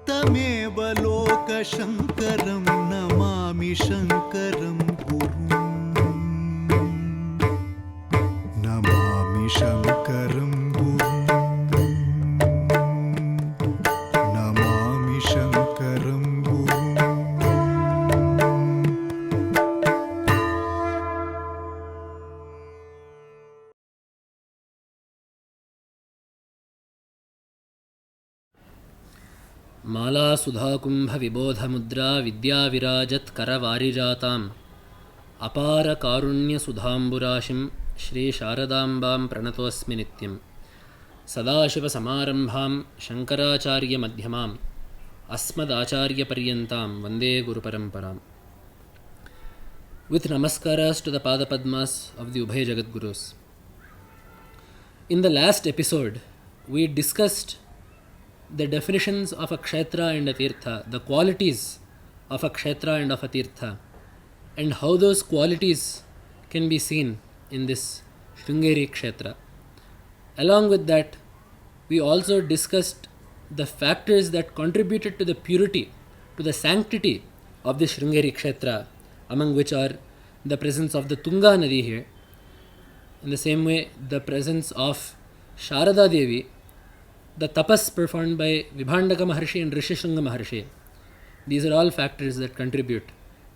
तमेव लोकशङ्करं नमामि शङ्करं गुरुं नमामि शङ्करं गुरुं नमामि शङ्करं गुरुं माला सुधाकुंभ विबोध मुद्रा विद्या विराजत करवारिजातां अपार कारुण्य सुधांबुराशिं श्री शारदांबां प्रणतोऽस्मि नित्यं सदाशिव समारंभां शंकराचार्य मध्यमां अस्मदाचार्य पर्यन्तां वंदे गुरु परंपरां. With namaskaras to the Padapadmas of the Ubhay Jagat Gurus. In the last episode, we discussed the definitions of a kshetra and a tirtha, the qualities of a kshetra and of a tirtha, and how those qualities can be seen in this Sringeri kshetra. Along with that, we also discussed the factors that contributed to the purity, to the sanctity of this Sringeri kshetra, among which are the presence of the Tunga Nadi here, in the same way the presence of Sharada Devi, the tapas performed by Vibhandaka Maharshi and Rishishringa Maharshi. These are all factors that contribute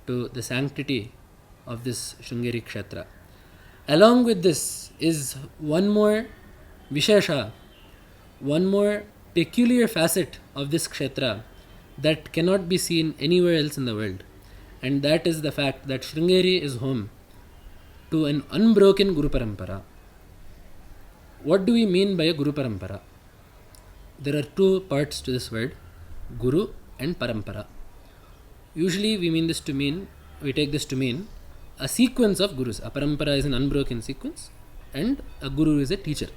to the sanctity of this Sringeri Kshetra. Along with this is one more Vishesha, one more peculiar facet of this Kshetra that cannot be seen anywhere else in the world. And that is the fact that Sringeri is home to an unbroken Guru Parampara. What do we mean by a Guru Parampara? There are two parts to this word, Guru and Parampara. Usually we take this to mean a sequence of Gurus. A Parampara is an unbroken sequence and a Guru is a teacher.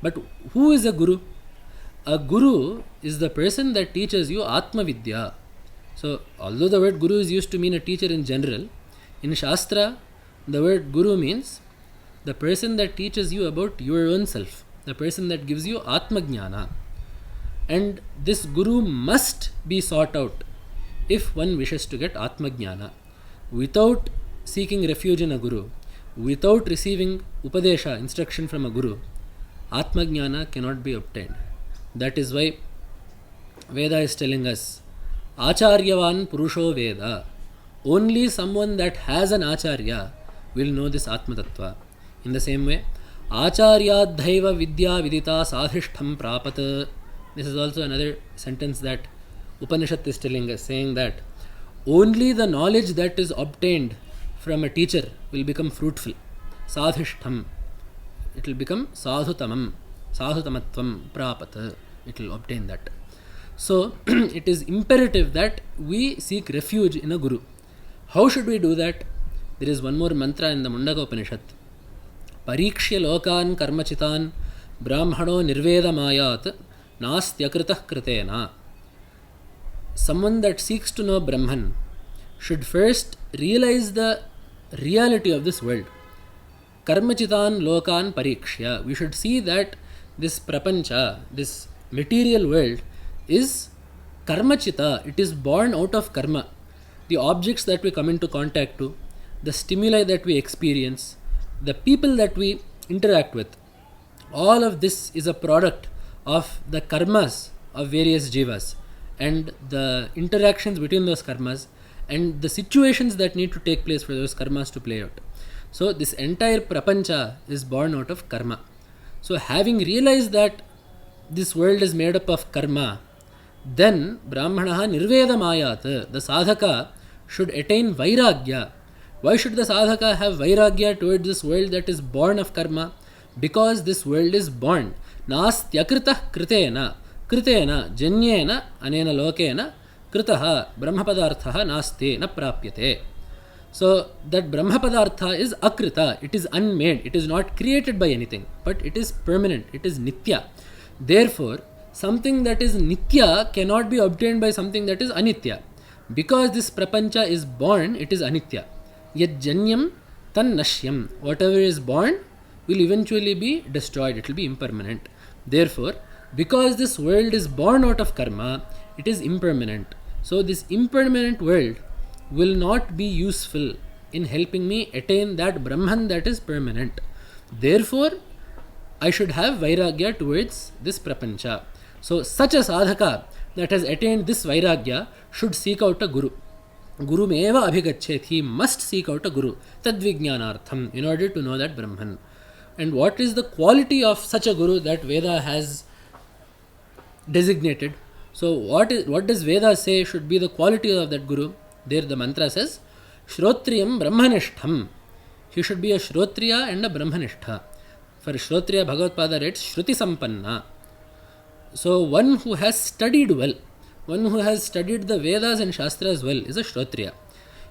But who is a Guru? A Guru is the person that teaches you Atma Vidya. So, although the word Guru is used to mean a teacher in general, in Shastra, the word Guru means the person that teaches you about your own self, the person that gives you Atma Jnana. And this Guru must be sought out if one wishes to get Atma Jnana. Without seeking refuge in a Guru, without receiving Upadesha, instruction from a Guru, Atma Jnana cannot be obtained. That is why Veda is telling us, Acharyavan Purusho Veda. Only someone that has an Acharya will know this Atma Tattva. In the same way, Acharyadhaiva Vidya Vidita Sadhishtham Prapat. This is also another sentence that Upanishad is telling us, saying that only the knowledge that is obtained from a teacher will become fruitful. Sadhishtham. It will become sadhutamam, sadhutamatvam prapat. It will obtain that. So, it is imperative that we seek refuge in a Guru. How should we do that? There is one more mantra in the Mundaka Upanishad. Parikshya lokan karmachitan brahmano nirveda mayat Nastyakritah kritena. Someone that seeks to know Brahman should first realize the reality of this world. Karmachitan lokan parikshya. We should see that this prapancha, this material world, is karmachita. It is born out of karma. The objects that we come into contact to, the stimuli that we experience, the people that we interact with, all of this is a product of the karmas of various jivas and the interactions between those karmas and the situations that need to take place for those karmas to play out. So this entire prapancha is born out of karma. So having realized that this world is made up of karma, then brahmanaha nirveda mayat, the sadhaka should attain vairagya. Why should the sadhaka have vairagya towards this world that is born of karma? Because this world is born. Nastyakritah kritena, kritena janyena anena lokena kritaha brahmapadarthaha naste na prapyate. So that brahmapadartha is akrita, it is unmade, it is not created by anything, but it is permanent, it is nitya. Therefore, something that is nitya cannot be obtained by something that is anitya. Because this prapancha is born, it is anitya. Yet janyam tan nashyam. Whatever is born will eventually be destroyed, it will be impermanent. Therefore, because this world is born out of karma it is impermanent. So this impermanent world will not be useful in helping me attain that Brahman that is permanent. Therefore, I should have vairagya towards this prapancha. So such a sadhaka that has attained this vairagya should seek out a guru. Guru meva abhigachet. He must seek out a guru. Tadvijnanartham, in order to know that Brahman. And what is the quality of such a guru that Veda has designated? So what does Veda say should be the quality of that guru? There the mantra says, Shrotriyam Brahmanishtham. He should be a Shrotriya and a Brahmanishtha. For Shrotriya, Bhagavad writes Shruti Sampanna. So one who has studied well, one who has studied the Vedas and Shastras well is a Shrotriya.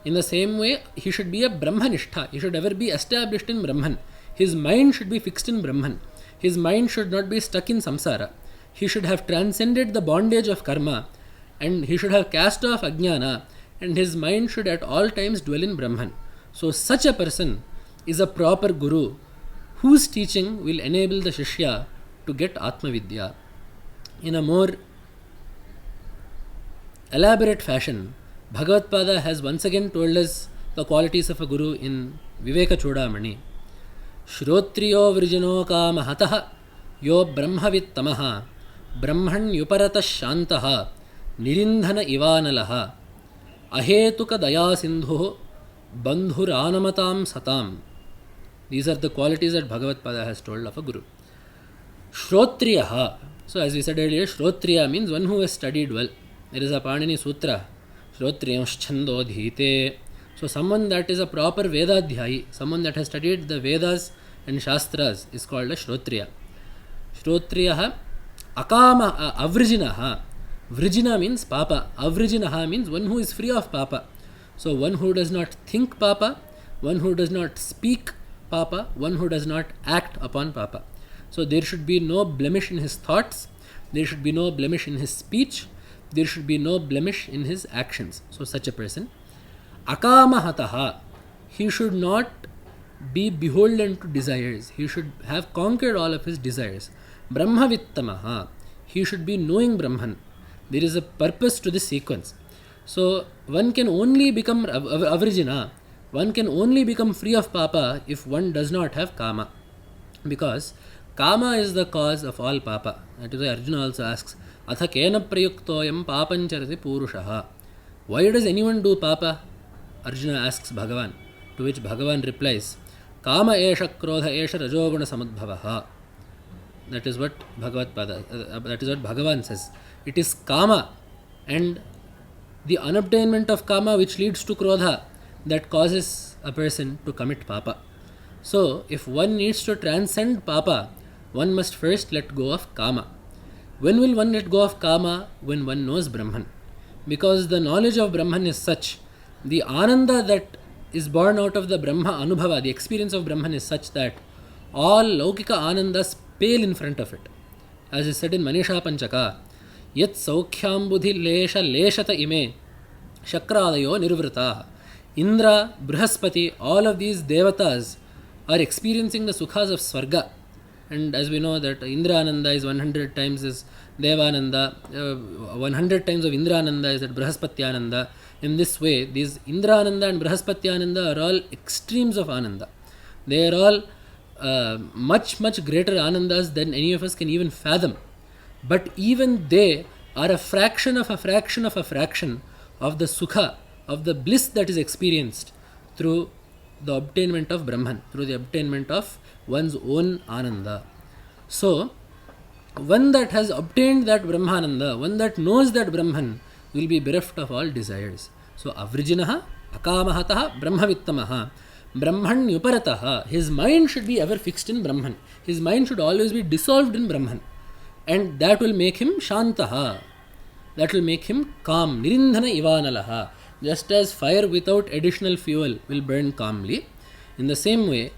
In the same way, he should be a Brahmanishtha. He should ever be established in Brahman. His mind should be fixed in Brahman. His mind should not be stuck in samsara. He should have transcended the bondage of karma, and he should have cast off ajnana, and his mind should at all times dwell in Brahman. So such a person is a proper guru whose teaching will enable the shishya to get Atma Vidya. In a more elaborate fashion, Bhagavad has once again told us the qualities of a guru in Viveka Chudamani. Shrotriyo vrijano kamahataha yo brahmavittamaha brahman yuparata shantaha nirindhana ivanalaha ahetuka daya sindhu bandhuranamatam satam. These are the qualities that Bhagavad has told of a guru. Shrotriyaha. So as we said earlier, Shrotriya means one who has studied well. There is a Panini Sutra, Shrotriyamsh chando dhite. So someone that is a proper Vedadhyayi, someone that has studied the Vedas and Shastras is called a Shrotriya. Shrotriyaha akama avrijinaha. Vrijina means papa. Avrijinaha means one who is free of papa. So one who does not think papa, one who does not speak papa, one who does not act upon papa. So there should be no blemish in his thoughts, there should be no blemish in his speech, there should be no blemish in his actions. So such a person. Akamahataha. He should not be beholden to desires. He should have conquered all of his desires. Brahmavittamaha. He should be knowing Brahman. There is a purpose to this sequence. So one can only become avrijina, one can only become free of papa if one does not have kama. Because kama is the cause of all papa. That is why Arjuna also asks, Atha kena prayuktoyam papancharati purushaha. Why does anyone do papa? Arjuna asks Bhagavan. To which Bhagavan replies, Kama esha krodha esha rajoguna samadbhavaha. That is what that is what Bhagavan says. It is kama and the unobtainment of kama which leads to krodha that causes a person to commit papa. So if one needs to transcend papa, one must first let go of kama. When will one let go of kama? When one knows Brahman. Because the knowledge of Brahman is such, the ananda that is born out of the Brahma Anubhava, the experience of Brahman is such that all Laukika Anandas pale in front of it. As is said in Manisha Panchaka, Yat Saukhyam Buddhi Lesha Leshata Ime Shakradayo Nirvrata. Indra, Brihaspati, all of these devatas are experiencing the sukhas of Swarga. And as we know that Indra Ananda is 100 times as Devananda, 100 times of Indra Ananda is at Brihaspatyananda. In this way, these Indra Ananda and Brihaspatyananda are all extremes of Ananda. They are all much greater Anandas than any of us can even fathom. But even they are a fraction of a fraction of a fraction of the sukha, of the bliss that is experienced through the obtainment of Brahman, through the obtainment of one's own Ananda. So, one that has obtained that Brahmananda, one that knows that Brahman, will be bereft of all desires. So, avrijinaha, akamahataha, brahmavittamaha, brahman yuparataha. His mind should be ever fixed in Brahman. His mind should always be dissolved in Brahman. And that will make him shantaha. That will make him calm. Nirindhana ivanalaha. Just as fire without additional fuel will burn calmly, in the same way,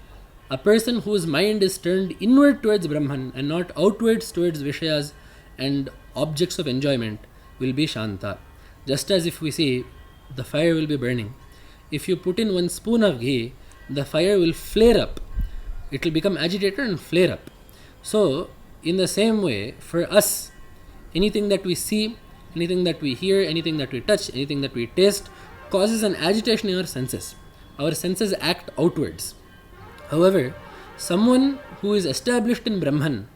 a person whose mind is turned inward towards Brahman and not outwards towards Vishayas and objects of enjoyment will be Shanta. Just as if we see the fire will be burning, if you put in 1 spoon of ghee, the fire will flare up. It will become agitated and flare up. So, in the same way, for us, anything that we see, anything that we hear, anything that we touch, anything that we taste causes an agitation in our senses. Our senses act outwards. However, someone who is established in Brahman,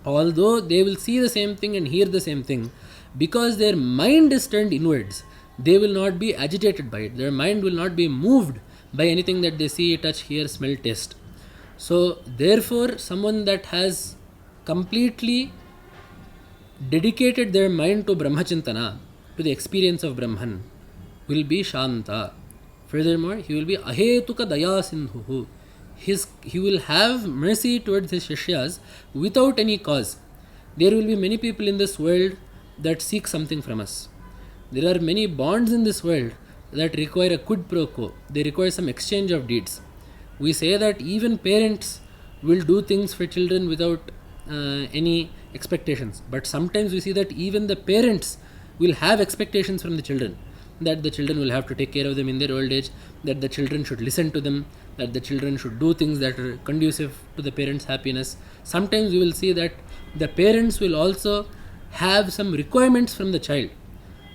although they will see the same thing and hear the same thing, because their mind is turned inwards, they will not be agitated by it. Their mind will not be moved by anything that they see, touch, hear, smell, taste. So, therefore, someone that has completely dedicated their mind to Brahmachintana, to the experience of Brahman, will be Shanta. Furthermore, he will be Ahetuka Daya Sindhuhu. He will have mercy towards his Shishyas without any cause. There will be many people in this world that seek something from us. There are many bonds in this world that require a quid pro quo. They require some exchange of deeds. We say that even parents will do things for children without any expectations. But sometimes we see that even the parents will have expectations from the children, that the children will have to take care of them in their old age, that the children should listen to them, that the children should do things that are conducive to the parents' happiness. Sometimes we will see that the parents will also have some requirements from the child.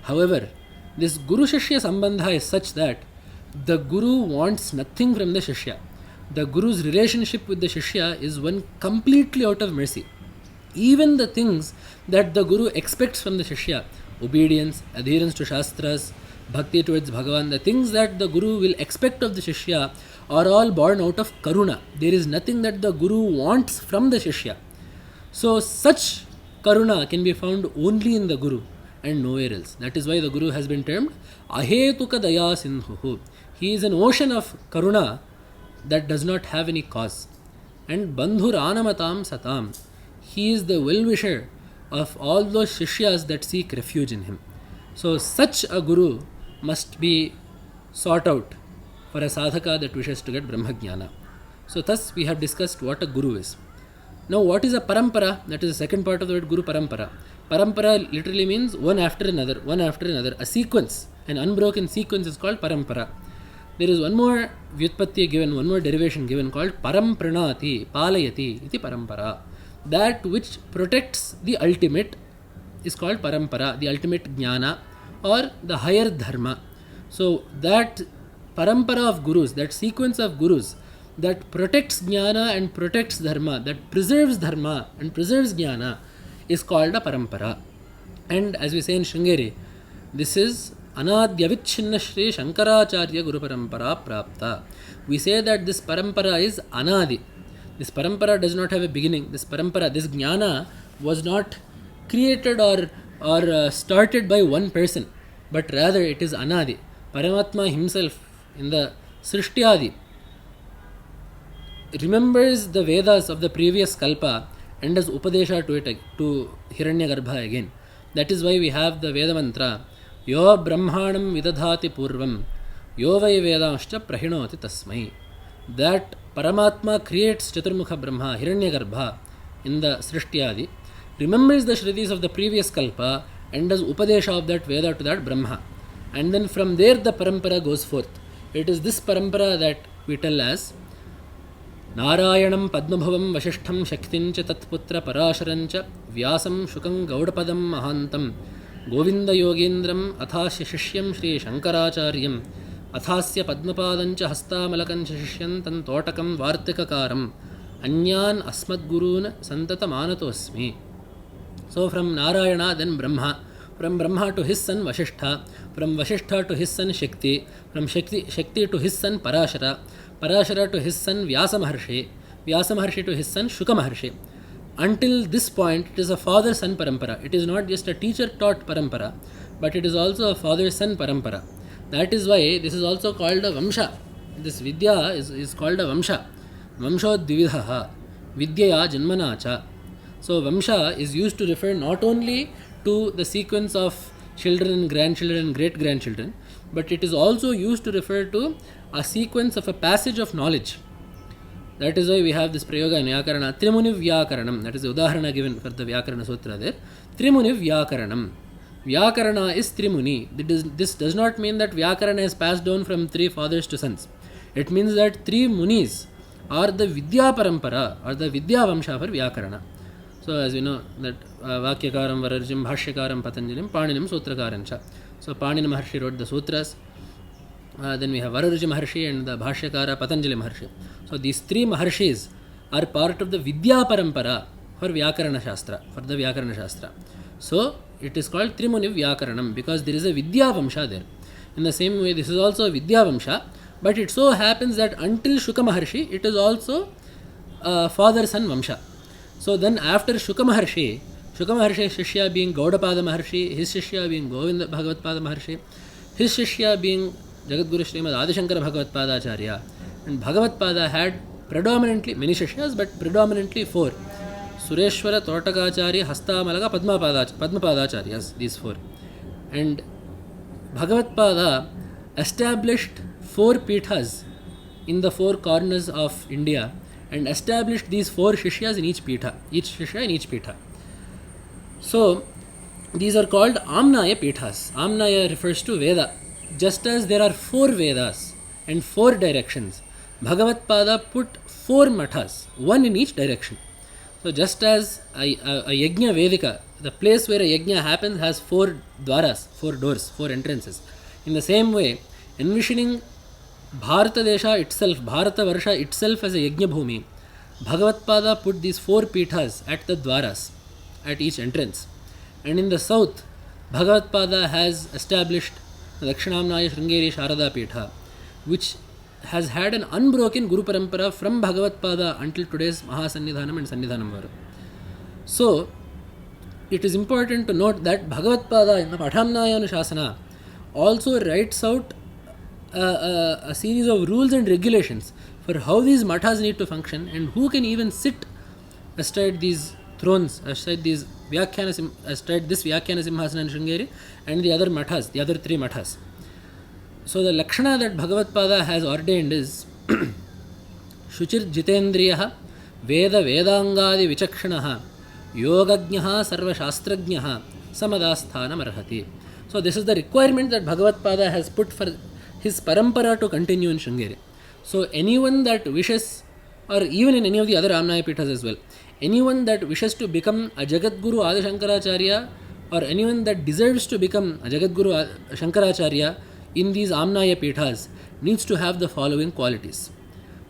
However, this Guru-Shishya Sambandha is such that the Guru wants nothing from the Shishya. The Guru's relationship with the Shishya is one completely out of mercy. Even the things that the Guru expects from the Shishya, obedience, adherence to Shastras, bhakti towards Bhagavan, the things that the Guru will expect of the Shishya are all born out of Karuna. There is nothing that the Guru wants from the Shishya. So such Karuna can be found only in the Guru and nowhere else. That is why the Guru has been termed Ahetuka Daya Sindhuhu. He is an ocean of Karuna that does not have any cause. And Bandhur Anamatam Satam. He is the well-wisher of all those Shishyas that seek refuge in him. So such a Guru must be sought out for a sadhaka that wishes to get Brahmajnana. So thus we have discussed what a Guru is. Now what is a Parampara? That is the second part of the word Guru Parampara. Parampara literally means one after another, one after another. A sequence, an unbroken sequence is called Parampara. There is one more Vyutpatti given, one more derivation given called Parampranati, Palayati, iti Parampara. That which protects the ultimate is called Parampara, the ultimate Jnana or the higher Dharma. So that Parampara of Gurus, that sequence of Gurus that protects Jnana and protects Dharma, that preserves Dharma and preserves Jnana is called a Parampara. And as we say in Sringeri, this is Anadya Avichinna Shankaracharya Guru Parampara Prapta. We say that this Parampara is Anadi. This Parampara does not have a beginning. This Parampara, this Jnana was not created or started by one person, but rather it is Anadi. Paramatma himself in the Srishtiyadi remembers the Vedas of the previous Kalpa and does Upadesha to it, to Hiranyagarbha again. That is why we have the Veda mantra Yo Brahmanam Vidadhati Purvam Yo Vai Vedanscha Prahinoti Tasmai. That Paramatma creates Chaturmukha Brahma, Hiranyagarbha in the Srishtiyadi, remembers the Shrutis of the previous Kalpa and does Upadesha of that Veda to that Brahma. And then from there the Parampara goes forth. It is this Parampara that we tell as Narayanam Padmabhavam Vashishtham Shaktincha Tatputra Parasharancha Vyasam Shukam Gaudapadam Mahantam Govinda Yogendram Athasya Shishyam Shri Shankaracharyam Athasya Padmapadancha Hastamalakan Shishyam Tantotakam Vartikakaram Anyan Asmadgurun Santata Manatosmi. So from Narayana then Brahma, from Brahma to his son Vashishtha, from Vashishtha to his son Shakti, from Shakti to his son Parashara, Parashara to his son Vyasa Maharshi, Vyasa Maharshi to his son Shuka Maharshi. Until this point, it is a father-son parampara. It is not just a teacher-taught parampara, but it is also a father-son parampara. That is why this is also called a Vamsha. This Vidya is called a Vamsha. Vamsho Dvividhaha, Vidyaya Janmanacha. So Vamsha is used to refer not only to the sequence of children, grandchildren, great-grandchildren, but it is also used to refer to a sequence of a passage of knowledge. That is why we have this Prayoga in Vyakarana, Trimuni Vyakaranam. That is the Udaharana given for the Vyakarana Sutra there. Trimuni Vyakaranam. Vyakarana is Trimuni. This does not mean that Vyakarana is passed down from three fathers to sons. It means that three Munis are the Vidya Parampara or the Vidya Vamsha for Vyakarana. So as we know that Vakyakaram Vararjim Bhashyakaram Patanjalim Paninim Sutrakarancha. So Panina Maharshi wrote the sutras. Then we have Vararji Maharshi and the Bhashyakara Patanjali Maharshi. So these three Maharshis are part of the Vidya Parampara for Vyakarana Shastra, for the Vyakarana Shastra. So it is called Trimuni Vyakaranam because there is a Vidya Vamsha there. In the same way, this is also a Vidya Vamsha, but it so happens that until Shuka Maharshi, it is also father-son Vamsha. So then after Shuka Maharshi's Shishya being Gaudapada Maharshi, his Shishya being Govinda Bhagavatpada Maharshi, his Shishya being Jagadguru Srimad Adishankara Bhagavatpada Acharya, and Bhagavatpada had predominantly, many Shishyas, but predominantly four. Sureshwara, Totakacharya, Hastamalaga, Padmapadacharyas, these four. And Bhagavatpada established four pithas in the four corners of India and established these four Shishyas in each pitha, each Shishya in each pitha. So, these are called Amnaya Peetams. Amnaya refers to Veda. Just as there are four Vedas and four directions, Bhagavatpada put four mathas, one in each direction. So just as a Yajna Vedika, the place where a Yajna happens has four dwaras, four doors, four entrances. In the same way, envisioning Bharata Desha itself, Bharata Varsha itself as a Yajna Bhumi, Bhagavatpada put these four pithas at the dwaras, at each entrance. And in the south, Bhagavatpada has established the Dakshinamnaya Sringeri Sharada Pitha, which has had an unbroken Guru Parampara from Bhagavatpada until today's Mahasannidhanam and Sannidhanam. So, it is important to note that Bhagavatpada in the Pathamnaya Anushasana also writes out a series of rules and regulations for how these mathas need to function and who can even sit astride these thrones, astride these astride this Vyakhana Simhasana and Sringeri and the other mathas, the other three mathas. So the Lakshana that Bhagavatpada has ordained is Shuchir Jitendriyaha Veda Vedangadi Vichakshanaha Yogajnaha Sarva Shastrajnaha Samadasthanam Arhati. So this is the requirement that Bhagavatpada has put for his parampara to continue in Sringeri. So anyone that wishes, or even in any of the other Amnaya Peethas as well, anyone that wishes to become a Jagadguru Adi Shankaracharya or anyone that deserves to become a Jagadguru Shankaracharya in these Amnaya Peethas needs to have the following qualities.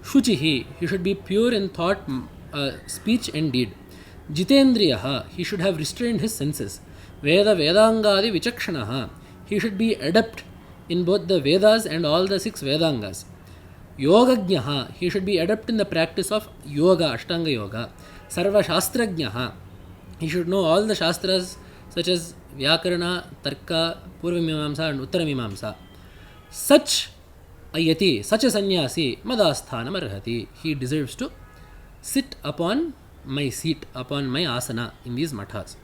Shuchihi, he should be pure in thought, speech and deed. Jitendriyaha, he should have restrained his senses. Veda Vedangadi Vichakshanaha, he should be adept in both the Vedas and all the 6 Vedangas. Yogajnaha, he should be adept in the practice of Yoga, Ashtanga Yoga. Sarva Shastrajnaha, he should know all the Shastras such as Vyakarana, Tarka, Purvamimamsa and Uttaramimamsa. Such a yati, such a sannyasi, madasthanam arhati, he deserves to sit upon my seat, upon my asana in these mathas.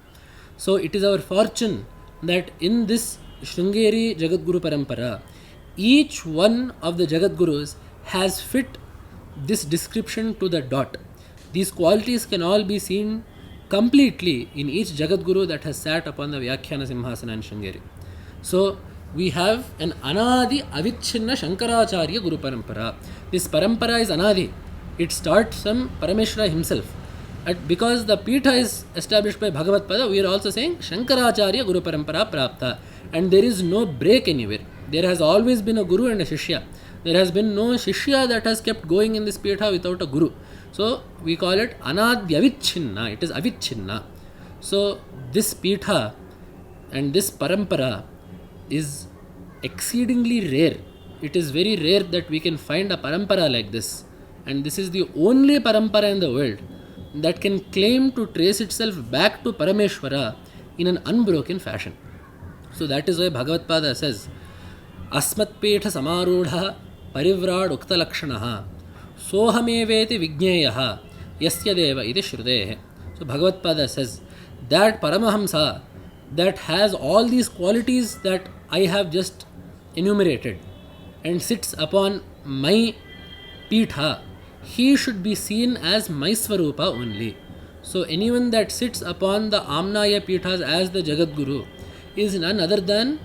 So it is our fortune that in this Sringeri Jagadguru Parampara, each one of the Jagadgurus has fit this description to the dot. These qualities can all be seen completely in each Jagadguru that has sat upon the Vyakhana Simhasana and Sringeri. So we have an Anadi Avichinna Shankaracharya Guru Parampara. This Parampara is Anadi. It starts from Parameshwara himself. Because the Pitha is established by Bhagavatpada, we are also saying Shankaracharya Guru Parampara Prapta. And there is no break anywhere. There has always been a Guru and a Shishya. There has been no Shishya that has kept going in this Pitha without a Guru. So we call it Anadya Avichinna. It is Avichinna. So this Pitha and this Parampara is exceedingly rare. It is very rare that we can find a Parampara like this. And this is the only Parampara in the world that can claim to trace itself back to Parameshwara in an unbroken fashion. So that is why Bhagavatpada says, Asmat Petha Samarudha Parivrad Ukta Lakshanaha Sohameveti Vigneyaha Yasya Deva Iti Shrudehe. So Bhagavatpada says that Paramahamsa that has all these qualities that I have just enumerated and sits upon my Pitha, he should be seen as my Swarupa only. So anyone that sits upon the Amnaya Peethas as the Jagadguru is none other than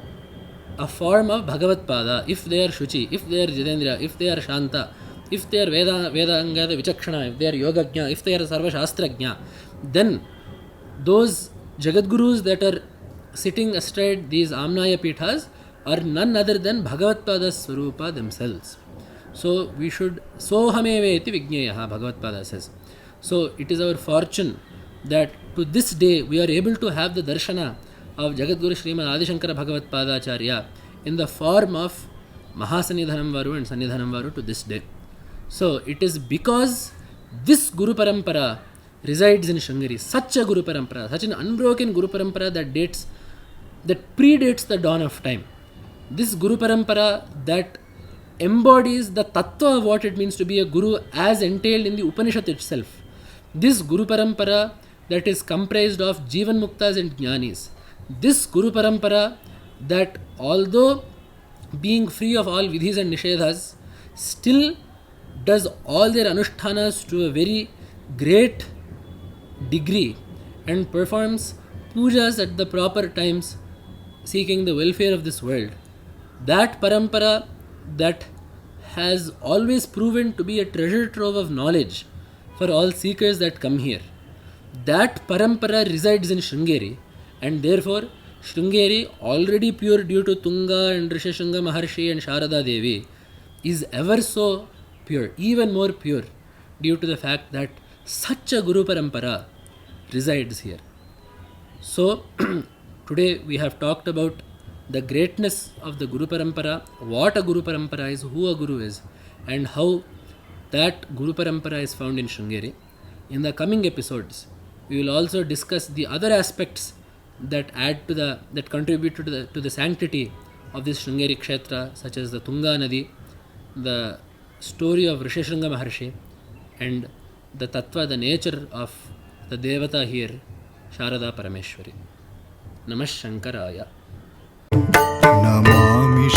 a form of Bhagavatpada. If they are Shuchi, if they are Jitendriya, if they are Shanta, if they are Vedangada Vichakshana, if they are Yogajna, if they are Sarva Shastrajna, then those Jagadgurus that are sitting astride these Amnaya Peethas are none other than Bhagavatpada Swarupa themselves. So we should Sohameveti Vigneyaha, Bhagavatpada says. So it is our fortune that to this day we are able to have the darshana of Jagadguru Srimad Adi Shankara Bhagavat Padacharya in the form of Mahasanidhanam Varu and Sanidhanam Varu to this day. So it is because this Guru Parampara resides in Sringeri, such a Guru Parampara, such an unbroken Guru Parampara that predates the dawn of time. This Guru Parampara that embodies the tattva of what it means to be a Guru as entailed in the Upanishad itself. This Guru Parampara that is comprised of Jivan Muktas and Jnanis. This Guru Parampara that, although being free of all vidhis and nishedhas, still does all their anushtanas to a very great degree and performs pujas at the proper times, seeking the welfare of this world. That parampara that has always proven to be a treasure trove of knowledge for all seekers that come here. That parampara resides in Sringeri, and therefore Sringeri, already pure due to Tunga and Rishishanga Maharshi and Sharada Devi, is ever so pure, even more pure, due to the fact that such a Guru Parampara resides here. So, today we have talked about the greatness of the Guru Parampara, what a Guru Parampara is, who a Guru is, and how that Guru Parampara is found in Sringeri. In the coming episodes, we will also discuss the other aspects that contribute to the sanctity of this Sringeri Kshetra, such as the Tunga Nadi, the story of Rishishanga Maharshi, and the tattva, the nature of the Devata here, Sharada Parameshwari. Namah Shankaraya. Namami